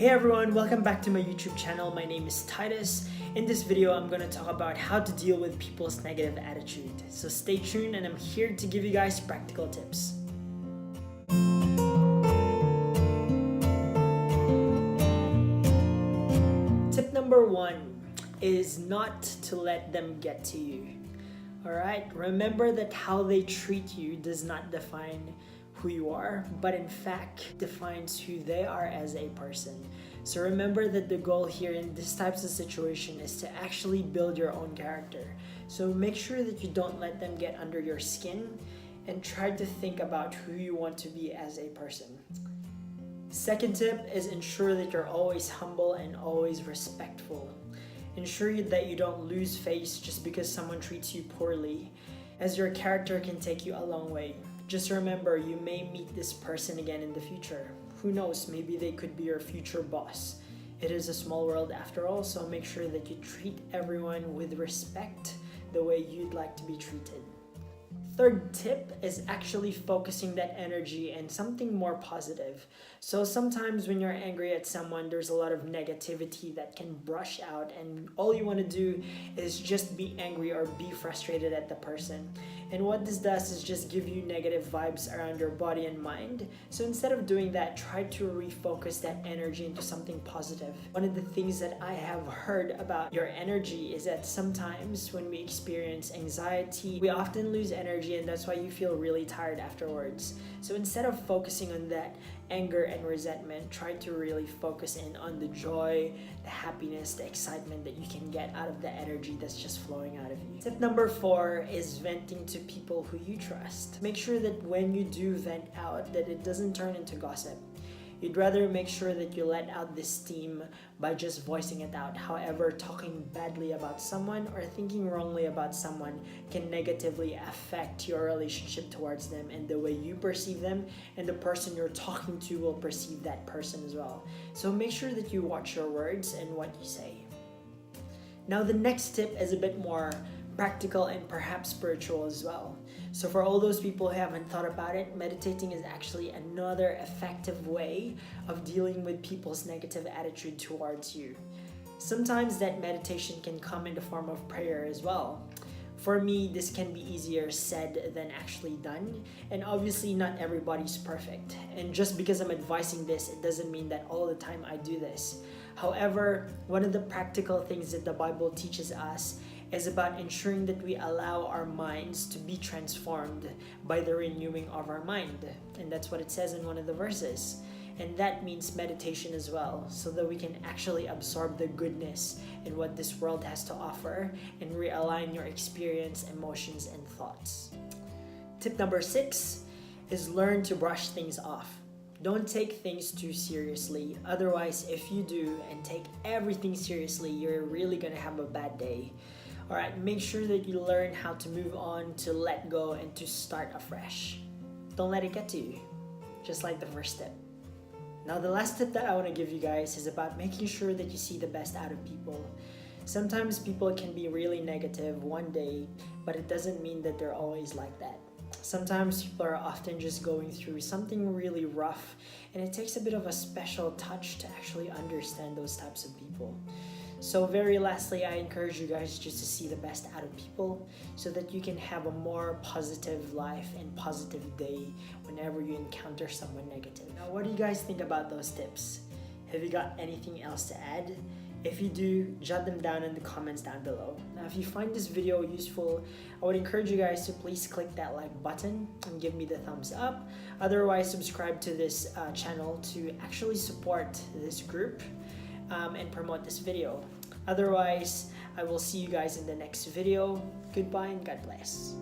Hey everyone, welcome back to my YouTube channel. My name is Titus. In this video, I'm going to talk about how to deal with people's negative attitude. So stay tuned and I'm here to give you guys practical tips. Tip number 1 is not to let them get to you. Alright, remember that how they treat you does not define who you are, but in fact defines who they are as a person. So remember that the goal here in these types of situation is to actually build your own character. So make sure that you don't let them get under your skin and try to think about who you want to be as a person. Second tip is ensure that you're always humble and always respectful. Ensure that you don't lose face just because someone treats you poorly, as your character can take you a long way. Just remember, you may meet this person again in the future. Who knows, maybe they could be your future boss. It is a small world after all, so make sure that you treat everyone with respect the way you'd like to be treated. Third tip is actually focusing that energy in something more positive. So sometimes when you're angry at someone, there's a lot of negativity that can brush out, and all you want to do is just be angry or be frustrated at the person. And what this does is just give you negative vibes around your body and mind. So instead of doing that, try to refocus that energy into something positive. One of the things that I have heard about your energy is that sometimes when we experience anxiety, we often lose energy, and that's why you feel really tired afterwards. So instead of focusing on that anger and resentment, try to really focus in on the joy, the happiness, the excitement that you can get out of the energy that's just flowing out of you. Tip number 4 is venting to people who you trust. Make sure that when you do vent out, that it doesn't turn into gossip. You'd rather make sure that you let out this steam by just voicing it out. However, talking badly about someone or thinking wrongly about someone can negatively affect your relationship towards them and the way you perceive them, and the person you're talking to will perceive that person as well. So make sure that you watch your words and what you say. Now the next tip is a bit more practical and perhaps spiritual as well. So for all those people who haven't thought about it, meditating is actually another effective way of dealing with people's negative attitude towards you. Sometimes that meditation can come in the form of prayer as well. For me, this can be easier said than actually done, and obviously not everybody's perfect. And just because I'm advising this, it doesn't mean that all the time I do this. However, one of the practical things that the Bible teaches us is about ensuring that we allow our minds to be transformed by the renewing of our mind. And that's what it says in one of the verses. And that means meditation as well, so that we can actually absorb the goodness in what this world has to offer and realign your experience, emotions, and thoughts. Tip number 6 is learn to brush things off. Don't take things too seriously. Otherwise, if you do and take everything seriously, you're really gonna have a bad day. Alright, make sure that you learn how to move on, to let go, and to start afresh. Don't let it get to you, just like the first tip. Now the last tip that I want to give you guys is about making sure that you see the best out of people. Sometimes people can be really negative one day, but it doesn't mean that they're always like that. Sometimes people are often just going through something really rough, and it takes a bit of a special touch to actually understand those types of people. So very lastly, I encourage you guys just to see the best out of people so that you can have a more positive life and positive day whenever you encounter someone negative. Now, what do you guys think about those tips? Have you got anything else to add? If you do, jot them down in the comments down below. Now, if you find this video useful, I would encourage you guys to please click that like button and give me the thumbs up. Otherwise, subscribe to this channel to actually support this group and promote this video. Otherwise, I will see you guys in the next video. Goodbye and God bless.